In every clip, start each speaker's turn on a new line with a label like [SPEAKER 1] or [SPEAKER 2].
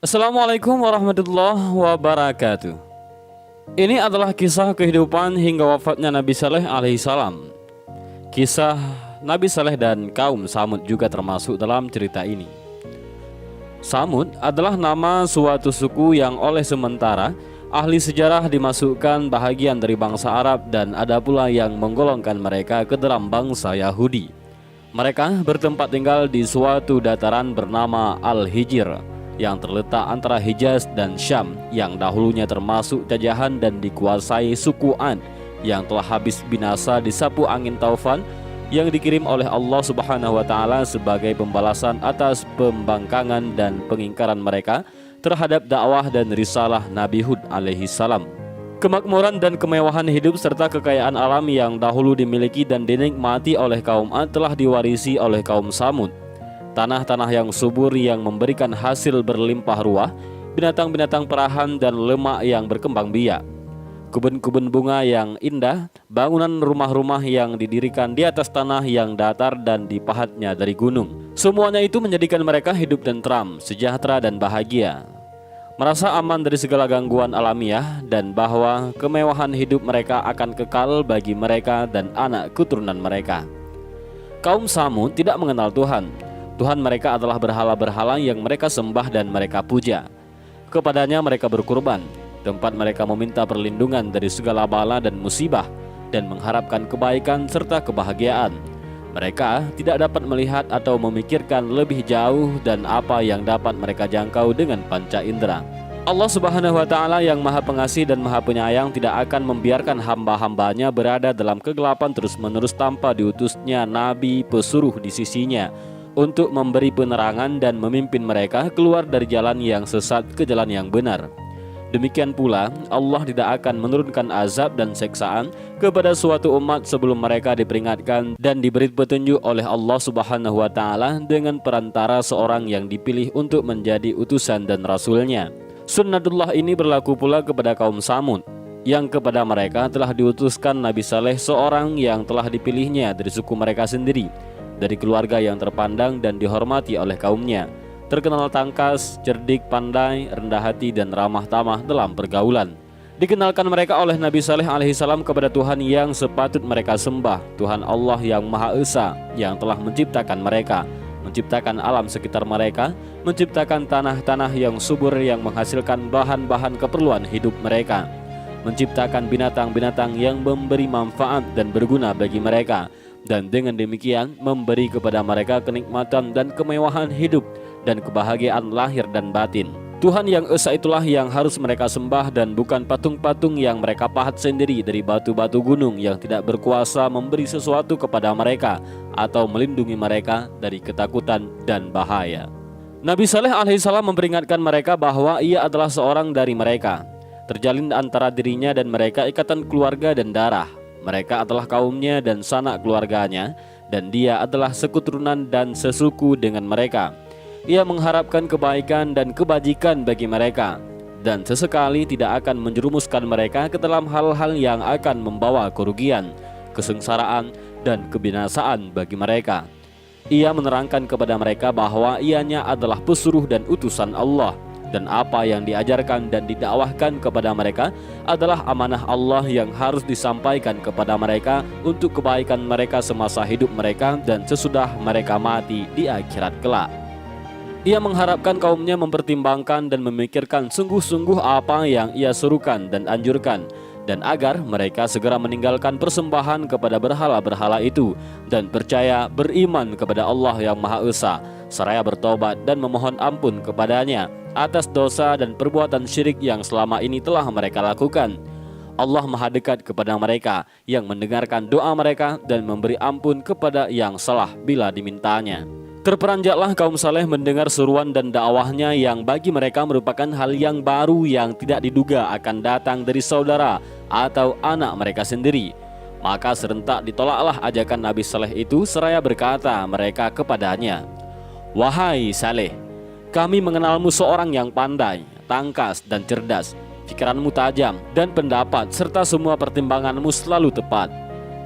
[SPEAKER 1] Assalamualaikum warahmatullahi wabarakatuh. Ini adalah kisah kehidupan hingga wafatnya Nabi Saleh alaihissalam. Kisah Nabi Saleh dan kaum Samud juga termasuk dalam cerita ini. Samud adalah nama suatu suku yang oleh sementara ahli sejarah dimasukkan bahagian dari bangsa Arab, dan ada pula yang menggolongkan mereka ke dalam bangsa Yahudi. Mereka bertempat tinggal di suatu dataran bernama Al-Hijr yang terletak antara Hijaz dan Syam, yang dahulunya termasuk jajahan dan dikuasai suku Ad yang telah habis binasa disapu angin taufan yang dikirim oleh Allah Subhanahu wa taala sebagai pembalasan atas pembangkangan dan pengingkaran mereka terhadap dakwah dan risalah Nabi Hud alaihi salam. Kemakmuran dan kemewahan hidup serta kekayaan alam yang dahulu dimiliki dan dinikmati oleh kaum Ad telah diwarisi oleh kaum Samud. Tanah-tanah yang subur yang memberikan hasil berlimpah ruah, binatang-binatang perahan dan lemak yang berkembang biak, kebun-kebun bunga yang indah, bangunan rumah-rumah yang didirikan di atas tanah yang datar dan dipahatnya dari gunung. Semuanya itu menjadikan mereka hidup tentram, sejahtera dan bahagia, merasa aman dari segala gangguan alamiah, dan bahwa kemewahan hidup mereka akan kekal bagi mereka dan anak keturunan mereka. Kaum Samud tidak mengenal Tuhan. Tuhan mereka adalah berhala-berhala yang mereka sembah dan mereka puja. Kepadanya mereka berkurban, tempat mereka meminta perlindungan dari segala bala dan musibah, dan mengharapkan kebaikan serta kebahagiaan. Mereka tidak dapat melihat atau memikirkan lebih jauh dan apa yang dapat mereka jangkau dengan panca indera. Allah Subhanahu wa taala yang Maha Pengasih dan Maha Penyayang tidak akan membiarkan hamba-hambanya berada dalam kegelapan terus-menerus tanpa diutusnya nabi pesuruh di sisinya untuk memberi penerangan dan memimpin mereka keluar dari jalan yang sesat ke jalan yang benar. Demikian pula Allah tidak akan menurunkan azab dan seksaan kepada suatu umat sebelum mereka diperingatkan dan diberi petunjuk oleh Allah Subhanahu wa taala dengan perantara seorang yang dipilih untuk menjadi utusan dan rasulnya. Sunnatullah ini berlaku pula kepada kaum Samud, yang kepada mereka telah diutuskan Nabi Saleh, seorang yang telah dipilihnya dari suku mereka sendiri, dari keluarga yang terpandang dan dihormati oleh kaumnya, terkenal tangkas, cerdik, pandai, rendah hati dan ramah tamah dalam pergaulan. Dikenalkan mereka oleh Nabi Saleh alaihissalam kepada Tuhan yang sepatut mereka sembah, Tuhan Allah yang Maha Esa, yang telah menciptakan mereka, menciptakan alam sekitar mereka, menciptakan tanah-tanah yang subur yang menghasilkan bahan-bahan keperluan hidup mereka, menciptakan binatang-binatang yang memberi manfaat dan berguna bagi mereka, dan dengan demikian memberi kepada mereka kenikmatan dan kemewahan hidup dan kebahagiaan lahir dan batin. Tuhan yang esa itulah yang harus mereka sembah, dan bukan patung-patung yang mereka pahat sendiri dari batu-batu gunung yang tidak berkuasa memberi sesuatu kepada mereka atau melindungi mereka dari ketakutan dan bahaya. Nabi Saleh alaihissalam memperingatkan mereka bahwa ia adalah seorang dari mereka. Terjalin antara dirinya dan mereka ikatan keluarga dan darah. Mereka adalah kaumnya dan sanak keluarganya, dan dia adalah sekuturunan dan sesuku dengan mereka. Ia mengharapkan kebaikan dan kebajikan bagi mereka, dan sesekali tidak akan menjerumuskan mereka ke dalam hal-hal yang akan membawa kerugian, kesengsaraan, dan kebinasaan bagi mereka. Ia menerangkan kepada mereka bahwa ianya adalah pesuruh dan utusan Allah, dan apa yang diajarkan dan didakwahkan kepada mereka adalah amanah Allah yang harus disampaikan kepada mereka untuk kebaikan mereka semasa hidup mereka dan sesudah mereka mati di akhirat kelak. Ia mengharapkan kaumnya mempertimbangkan dan memikirkan sungguh-sungguh apa yang ia serukan dan anjurkan, dan agar mereka segera meninggalkan persembahan kepada berhala-berhala itu dan percaya beriman kepada Allah yang Maha Esa, seraya bertobat dan memohon ampun kepadanya atas dosa dan perbuatan syirik yang selama ini telah mereka lakukan. Allah Maha dekat kepada mereka yang mendengarkan doa mereka dan memberi ampun kepada yang salah bila dimintanya. Terperanjaklah kaum Saleh mendengar seruan dan dakwahnya yang bagi mereka merupakan hal yang baru yang tidak diduga akan datang dari saudara atau anak mereka sendiri. Maka serentak ditolaklah ajakan Nabi Saleh itu, seraya berkata mereka kepadanya, "Wahai Saleh, kami mengenalmu seorang yang pandai, tangkas dan cerdas. Pikiranmu tajam dan pendapat serta semua pertimbanganmu selalu tepat.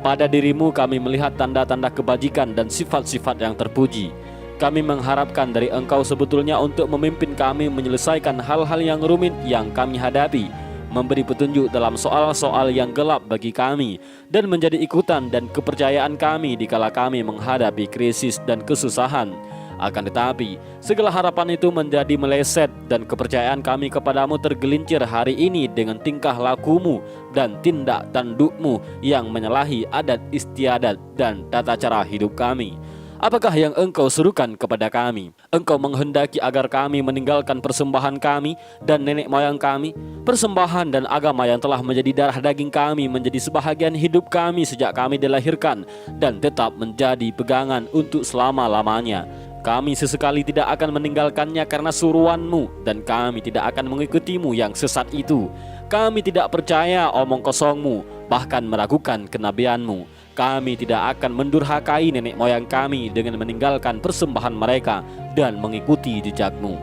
[SPEAKER 1] Pada dirimu kami melihat tanda-tanda kebajikan dan sifat-sifat yang terpuji. Kami mengharapkan dari Engkau sebetulnya untuk memimpin kami menyelesaikan hal-hal yang rumit yang kami hadapi, memberi petunjuk dalam soal-soal yang gelap bagi kami, dan menjadi ikutan dan kepercayaan kami dikala kami menghadapi krisis dan kesusahan. Akan tetapi, segala harapan itu menjadi meleset dan kepercayaan kami kepadamu tergelincir hari ini dengan tingkah lakumu dan tindak tandukmu yang menyalahi adat istiadat dan tata cara hidup kami. Apakah yang Engkau serukan kepada kami? Engkau menghendaki agar kami meninggalkan persembahan kami dan nenek moyang kami, persembahan dan agama yang telah menjadi darah daging kami, menjadi sebahagian hidup kami sejak kami dilahirkan, dan tetap menjadi pegangan untuk selama-lamanya. Kami sesekali tidak akan meninggalkannya karena suruhanmu, dan kami tidak akan mengikutimu yang sesat itu. Kami tidak percaya omong kosongmu, bahkan meragukan kenabianmu. Kami tidak akan mendurhakai nenek moyang kami dengan meninggalkan persembahan mereka dan mengikuti jejakmu.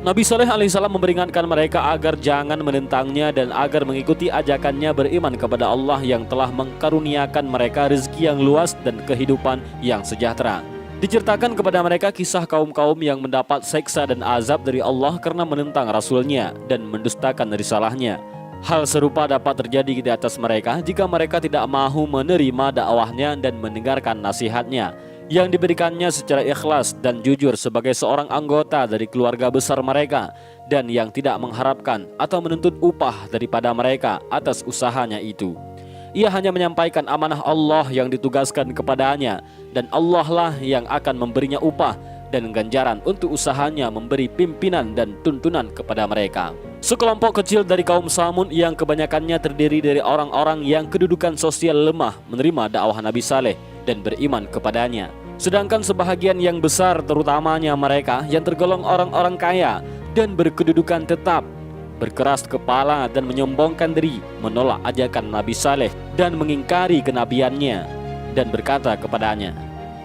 [SPEAKER 1] Nabi Saleh alaihissalam memperingatkan mereka agar jangan menentangnya dan agar mengikuti ajakannya beriman kepada Allah yang telah mengkaruniakan mereka rezeki yang luas dan kehidupan yang sejahtera. Diceritakan kepada mereka kisah kaum-kaum yang mendapat seksa dan azab dari Allah karena menentang Rasulnya dan mendustakan risalahnya. Hal serupa dapat terjadi di atas mereka jika mereka tidak mahu menerima dakwahnya dan mendengarkan nasihatnya yang diberikannya secara ikhlas dan jujur sebagai seorang anggota dari keluarga besar mereka, dan yang tidak mengharapkan atau menuntut upah daripada mereka atas usahanya itu. Ia hanya menyampaikan amanah Allah yang ditugaskan kepadanya, dan Allah lah yang akan memberinya upah dan ganjaran untuk usahanya memberi pimpinan dan tuntunan kepada mereka. Sekelompok kecil dari kaum Samud yang kebanyakannya terdiri dari orang-orang yang kedudukan sosial lemah menerima dakwah Nabi Saleh dan beriman kepadanya. Sedangkan sebahagian yang besar, terutamanya mereka yang tergolong orang-orang kaya dan berkedudukan tetap, berkeras kepala dan menyombongkan diri, menolak ajakan Nabi Saleh dan mengingkari kenabiannya, dan berkata kepadanya,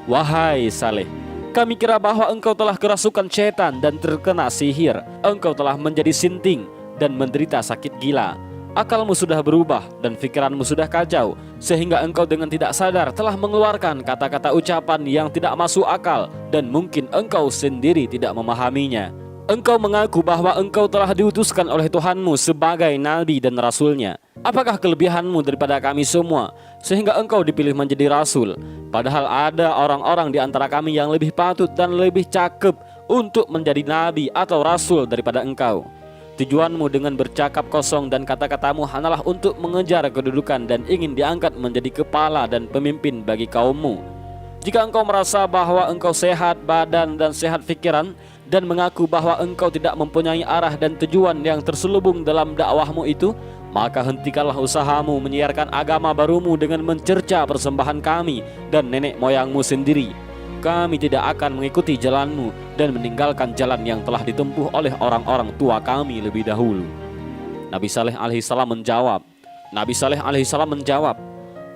[SPEAKER 1] "Wahai Saleh, kami kira bahwa engkau telah kerasukan setan dan terkena sihir. Engkau telah menjadi sinting dan menderita sakit gila. Akalmu sudah berubah dan pikiranmu sudah kacau, sehingga engkau dengan tidak sadar telah mengeluarkan kata-kata ucapan yang tidak masuk akal, dan mungkin engkau sendiri tidak memahaminya. Engkau mengaku bahwa engkau telah diutuskan oleh Tuhanmu sebagai Nabi dan Rasulnya. Apakah kelebihanmu daripada kami semua, sehingga engkau dipilih menjadi Rasul? Padahal ada orang-orang di antara kami yang lebih patut dan lebih cakep untuk menjadi Nabi atau Rasul daripada engkau. Tujuanmu dengan bercakap kosong dan kata-katamu hanyalah untuk mengejar kedudukan dan ingin diangkat menjadi kepala dan pemimpin bagi kaummu. Jika engkau merasa bahwa engkau sehat badan dan sehat pikiran, dan mengaku bahwa engkau tidak mempunyai arah dan tujuan yang terselubung dalam dakwahmu itu, maka hentikanlah usahamu menyiarkan agama barumu dengan mencerca persembahan kami dan nenek moyangmu sendiri. Kami tidak akan mengikuti jalanmu dan meninggalkan jalan yang telah ditempuh oleh orang-orang tua kami lebih dahulu." Nabi Saleh alaihissalam menjawab,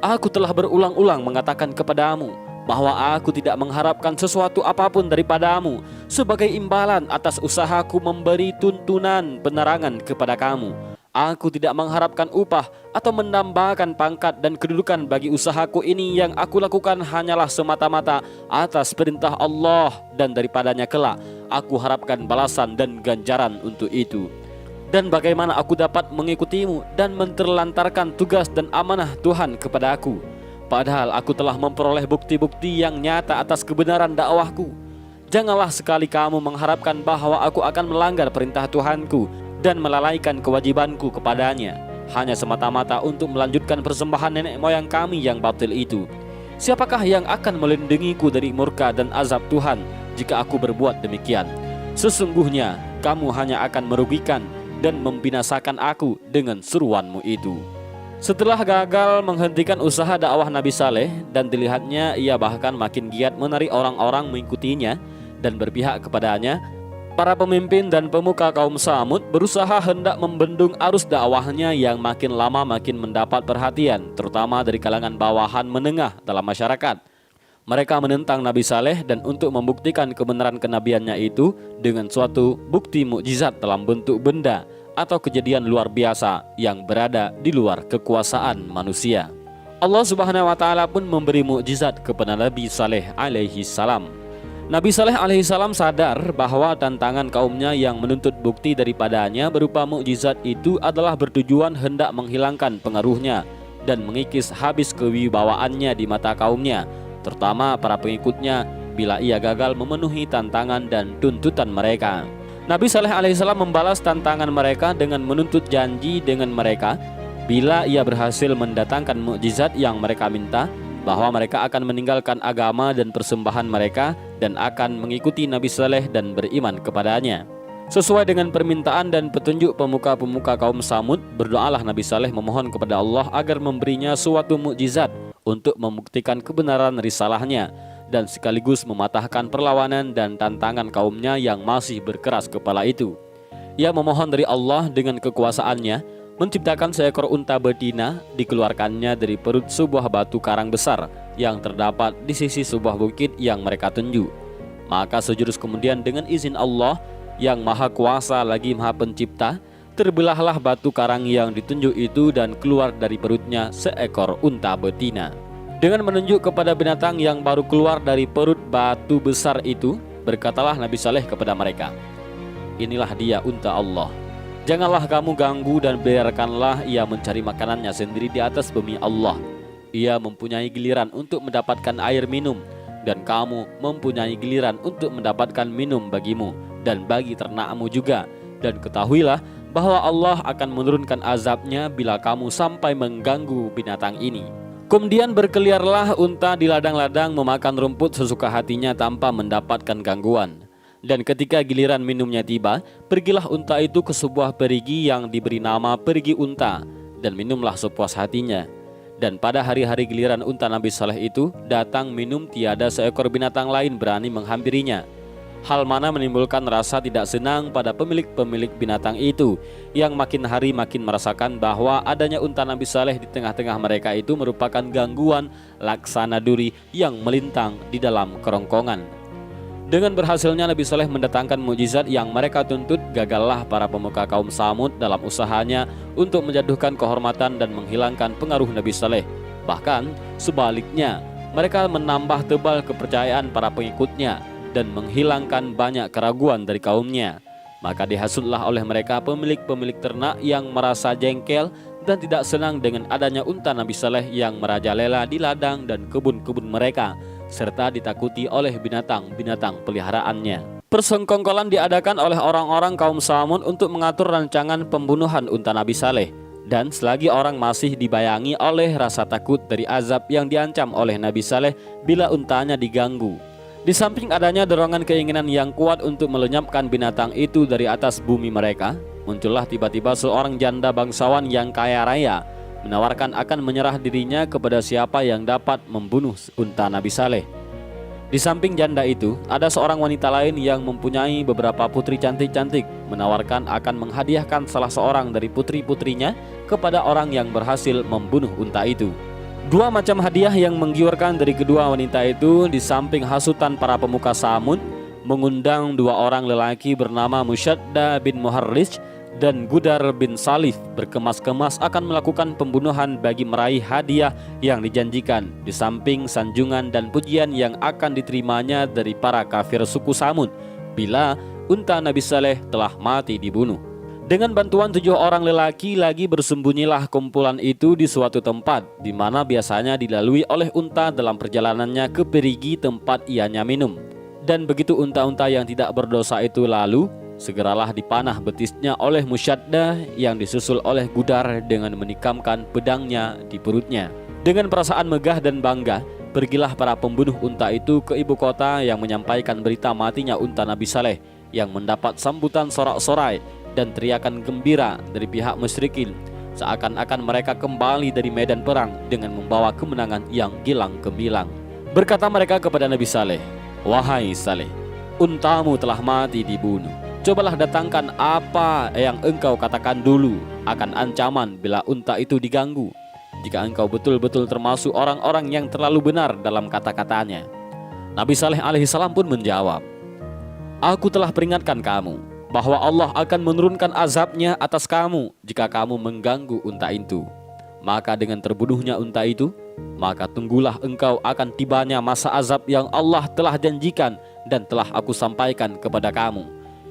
[SPEAKER 1] "Aku telah berulang-ulang mengatakan kepadamu bahwa aku tidak mengharapkan sesuatu apapun daripadamu sebagai imbalan atas usahaku memberi tuntunan penerangan kepada kamu. Aku tidak mengharapkan upah atau menambahkan pangkat dan kedudukan bagi usahaku ini. Yang aku lakukan hanyalah semata-mata atas perintah Allah, dan daripadanya kelak aku harapkan balasan dan ganjaran untuk itu. Dan bagaimana aku dapat mengikutimu dan menterlantarkan tugas dan amanah Tuhan kepadaku, padahal aku telah memperoleh bukti-bukti yang nyata atas kebenaran dakwahku? Janganlah sekali kamu mengharapkan bahwa aku akan melanggar perintah Tuhanku dan melalaikan kewajibanku kepadanya, hanya semata-mata untuk melanjutkan persembahan nenek moyang kami yang batil itu. Siapakah yang akan melindungiku dari murka dan azab Tuhan jika aku berbuat demikian? Sesungguhnya kamu hanya akan merugikan dan membinasakan aku dengan seruanmu itu." Setelah gagal menghentikan usaha dakwah Nabi Saleh dan dilihatnya ia bahkan makin giat menarik orang-orang mengikutinya dan berpihak kepadanya, para pemimpin dan pemuka kaum Samud berusaha hendak membendung arus dakwahnya yang makin lama makin mendapat perhatian, terutama dari kalangan bawahan menengah dalam masyarakat. Mereka menentang Nabi Saleh dan untuk membuktikan kebenaran kenabiannya itu dengan suatu bukti mukjizat dalam bentuk benda atau kejadian luar biasa yang berada di luar kekuasaan manusia. Allah Subhanahu wa taala pun memberi mukjizat kepada Nabi Saleh alaihi salam. Nabi Saleh alaihissalam sadar bahwa tantangan kaumnya yang menuntut bukti daripadanya berupa mukjizat itu adalah bertujuan hendak menghilangkan pengaruhnya dan mengikis habis kewibawaannya di mata kaumnya, terutama para pengikutnya bila ia gagal memenuhi tantangan dan tuntutan mereka. Nabi Saleh alaihissalam membalas tantangan mereka dengan menuntut janji dengan mereka bila ia berhasil mendatangkan mukjizat yang mereka minta, bahwa mereka akan meninggalkan agama dan persembahan mereka dan akan mengikuti Nabi Saleh dan beriman kepadanya. Sesuai dengan permintaan dan petunjuk pemuka-pemuka kaum Samud, berdoalah Nabi Saleh memohon kepada Allah agar memberinya suatu mukjizat untuk membuktikan kebenaran risalahnya dan sekaligus mematahkan perlawanan dan tantangan kaumnya yang masih berkeras kepala itu. Ia memohon dari Allah dengan kekuasaannya menciptakan seekor unta betina, dikeluarkannya dari perut sebuah batu karang besar yang terdapat di sisi sebuah bukit yang mereka tunjuk. Maka sejurus kemudian dengan izin Allah yang maha kuasa lagi maha pencipta, terbelahlah batu karang yang ditunjuk itu dan keluar dari perutnya seekor unta betina. Dengan menunjuk kepada binatang yang baru keluar dari perut batu besar itu, berkatalah Nabi Saleh kepada mereka, "Inilah dia unta Allah. Janganlah kamu ganggu dan biarkanlah ia mencari makanannya sendiri di atas bumi Allah. Ia mempunyai giliran untuk mendapatkan air minum, dan kamu mempunyai giliran untuk mendapatkan minum bagimu dan bagi ternakmu juga. Dan ketahuilah bahwa Allah akan menurunkan azabnya bila kamu sampai mengganggu binatang ini." Kemudian berkeliarlah unta di ladang-ladang memakan rumput sesuka hatinya tanpa mendapatkan gangguan. Dan ketika giliran minumnya tiba, pergilah unta itu ke sebuah perigi yang diberi nama perigi unta, dan minumlah sepuas hatinya. Dan pada hari-hari giliran unta Nabi Saleh itu datang minum, tiada seekor binatang lain berani menghampirinya. Hal mana menimbulkan rasa tidak senang pada pemilik-pemilik binatang itu, yang makin hari makin merasakan bahwa adanya unta Nabi Saleh di tengah-tengah mereka itu merupakan gangguan laksana duri yang melintang di dalam kerongkongan. Dengan berhasilnya Nabi Saleh mendatangkan mukjizat yang mereka tuntut, gagallah para pemuka kaum Samud dalam usahanya untuk menjatuhkan kehormatan dan menghilangkan pengaruh Nabi Saleh. Bahkan sebaliknya, mereka menambah tebal kepercayaan para pengikutnya dan menghilangkan banyak keraguan dari kaumnya. Maka dihasutlah oleh mereka pemilik-pemilik ternak yang merasa jengkel dan tidak senang dengan adanya unta Nabi Saleh yang merajalela di ladang dan kebun-kebun mereka, serta ditakuti oleh binatang-binatang peliharaannya. Persengkongkolan diadakan oleh orang-orang kaum Samud untuk mengatur rancangan pembunuhan unta Nabi Saleh. Dan selagi orang masih dibayangi oleh rasa takut dari azab yang diancam oleh Nabi Saleh bila untanya diganggu, di samping adanya dorongan keinginan yang kuat untuk melenyapkan binatang itu dari atas bumi mereka, muncullah tiba-tiba seorang janda bangsawan yang kaya raya menawarkan akan menyerah dirinya kepada siapa yang dapat membunuh unta Nabi Saleh. Di samping janda itu, ada seorang wanita lain yang mempunyai beberapa putri cantik-cantik, menawarkan akan menghadiahkan salah seorang dari putri-putrinya kepada orang yang berhasil membunuh unta itu. Dua macam hadiah yang menggiurkan dari kedua wanita itu, di samping hasutan para pemuka Samud, mengundang dua orang lelaki bernama Musyadda bin Muharris dan Gudar bin Salif berkemas-kemas akan melakukan pembunuhan bagi meraih hadiah yang dijanjikan, di samping sanjungan dan pujian yang akan diterimanya dari para kafir suku Samud bila unta Nabi Saleh telah mati dibunuh. Dengan bantuan 7 orang lelaki lagi bersembunyilah kumpulan itu di suatu tempat di mana biasanya dilalui oleh unta dalam perjalanannya ke perigi tempat ianya minum. Dan begitu unta-unta yang tidak berdosa itu lalu, segeralah dipanah betisnya oleh Musyadda yang disusul oleh Gudar dengan menikamkan pedangnya di perutnya. Dengan perasaan megah dan bangga, pergilah para pembunuh unta itu ke ibu kota yang menyampaikan berita matinya unta Nabi Saleh, yang mendapat sambutan sorak-sorai dan teriakan gembira dari pihak musyrikin, seakan-akan mereka kembali dari medan perang dengan membawa kemenangan yang gilang gemilang. Berkata mereka kepada Nabi Saleh, "Wahai Saleh, untamu telah mati dibunuh. Cobalah datangkan apa yang engkau katakan dulu akan ancaman bila unta itu diganggu, jika engkau betul-betul termasuk orang-orang yang terlalu benar dalam kata-katanya." Nabi Saleh alaihissalam pun menjawab, "Aku telah peringatkan kamu bahwa Allah akan menurunkan azabnya atas kamu jika kamu mengganggu unta itu." Maka dengan terbunuhnya unta itu, maka tunggulah engkau akan tibanya masa azab yang Allah telah janjikan dan telah aku sampaikan kepada kamu.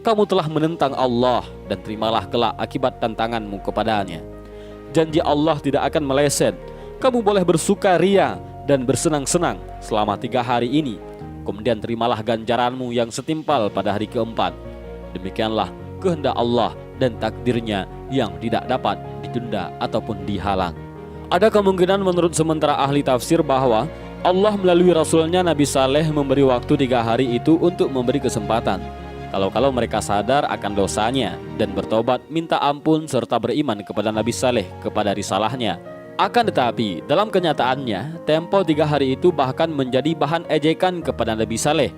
[SPEAKER 1] Kamu telah menentang Allah dan terimalah kelak akibat tantanganmu kepadanya. Janji Allah tidak akan meleset. Kamu boleh bersukaria dan bersenang-senang selama 3 hari ini. Kemudian terimalah ganjaranmu yang setimpal pada hari keempat. Demikianlah kehendak Allah dan takdirnya yang tidak dapat ditunda ataupun dihalang. Ada kemungkinan menurut sementara ahli tafsir bahwa Allah melalui Rasulnya Nabi Saleh memberi waktu 3 hari itu untuk memberi kesempatan. Kalau mereka sadar akan dosanya dan bertobat minta ampun serta beriman kepada Nabi Saleh kepada risalahnya. Akan tetapi dalam kenyataannya tempo 3 hari itu bahkan menjadi bahan ejekan kepada Nabi Saleh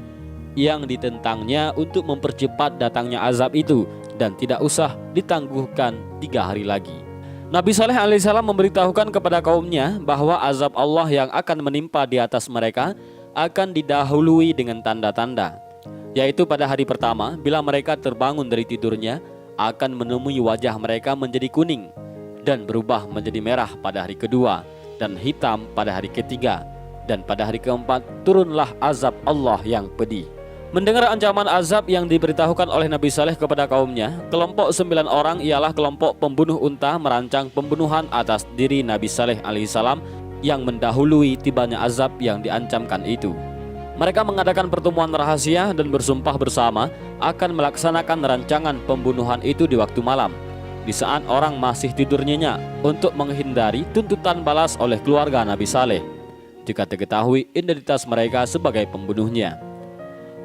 [SPEAKER 1] yang ditentangnya untuk mempercepat datangnya azab itu dan tidak usah ditangguhkan 3 hari lagi. Nabi Saleh alaihissalam memberitahukan kepada kaumnya bahwa azab Allah yang akan menimpa di atas mereka akan didahului dengan tanda-tanda, yaitu pada hari pertama bila mereka terbangun dari tidurnya akan menemui wajah mereka menjadi kuning dan berubah menjadi merah pada hari kedua dan hitam pada hari ketiga, dan pada hari keempat turunlah azab Allah yang pedih. Mendengar ancaman azab yang diberitahukan oleh Nabi Saleh kepada kaumnya, kelompok 9 orang ialah kelompok pembunuh unta merancang pembunuhan atas diri Nabi Saleh alaihissalam yang mendahului tibanya azab yang diancamkan itu. Mereka mengadakan pertemuan rahasia dan bersumpah bersama akan melaksanakan rancangan pembunuhan itu di waktu malam, di saat orang masih tidur nyenyak, untuk menghindari tuntutan balas oleh keluarga Nabi Saleh jika diketahui identitas mereka sebagai pembunuhnya.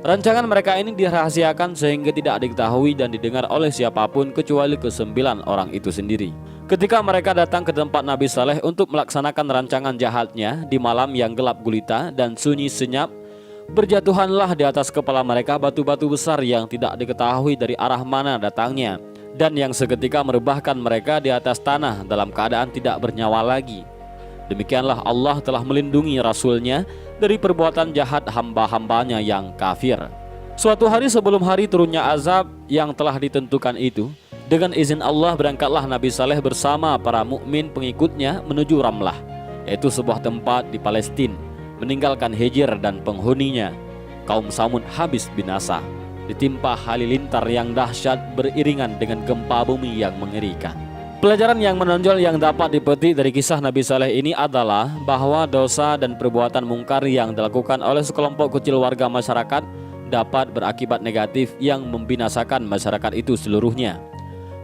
[SPEAKER 1] Rancangan mereka ini dirahasiakan sehingga tidak diketahui dan didengar oleh siapapun kecuali ke-9 orang itu sendiri. Ketika mereka datang ke tempat Nabi Saleh untuk melaksanakan rancangan jahatnya di malam yang gelap gulita dan sunyi senyap, berjatuhanlah di atas kepala mereka batu-batu besar yang tidak diketahui dari arah mana datangnya, dan yang seketika merebahkan mereka di atas tanah dalam keadaan tidak bernyawa lagi. Demikianlah Allah telah melindungi Rasulnya dari perbuatan jahat hamba-hambanya yang kafir. Suatu hari sebelum hari turunnya azab yang telah ditentukan itu, dengan izin Allah berangkatlah Nabi Saleh bersama para mukmin pengikutnya menuju Ramlah, yaitu sebuah tempat di Palestina, meninggalkan Hijr dan penghuninya. Kaum Samud habis binasa, ditimpa halilintar yang dahsyat beriringan dengan gempa bumi yang mengerikan. Pelajaran yang menonjol yang dapat dipetik dari kisah Nabi Saleh ini adalah bahwa dosa dan perbuatan mungkar yang dilakukan oleh sekelompok kecil warga masyarakat dapat berakibat negatif yang membinasakan masyarakat itu seluruhnya.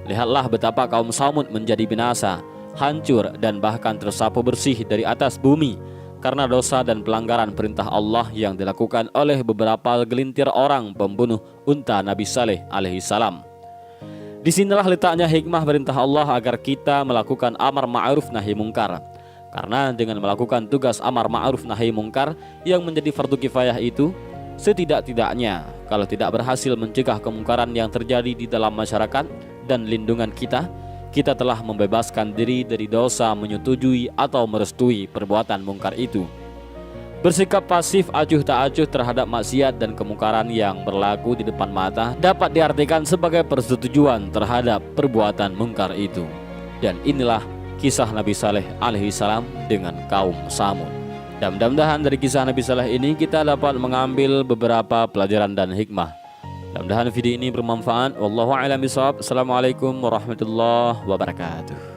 [SPEAKER 1] Lihatlah betapa kaum Samud menjadi binasa, hancur dan bahkan tersapu bersih dari atas bumi karena dosa dan pelanggaran perintah Allah yang dilakukan oleh beberapa gelintir orang pembunuh unta Nabi Saleh alaihissalam. Disinilah letaknya hikmah perintah Allah agar kita melakukan amar ma'ruf nahi mungkar. Karena dengan melakukan tugas amar ma'ruf nahi mungkar yang menjadi fardu kifayah itu, setidak-tidaknya kalau tidak berhasil mencegah kemungkaran yang terjadi di dalam masyarakat dan lindungan kita, kita telah membebaskan diri dari dosa menyetujui atau merestui perbuatan mungkar itu. Bersikap pasif acuh tak acuh terhadap maksiat dan kemungkaran yang berlaku di depan mata dapat diartikan sebagai persetujuan terhadap perbuatan mungkar itu. Dan inilah kisah Nabi Saleh alaihissalam dengan kaum Samud. Dan mudah-mudahan dari kisah Nabi Saleh ini kita dapat mengambil beberapa pelajaran dan hikmah. Mudah-mudahan video ini bermanfaat. Wallahu a'lam bishawab. Assalamualaikum warahmatullahi wabarakatuh.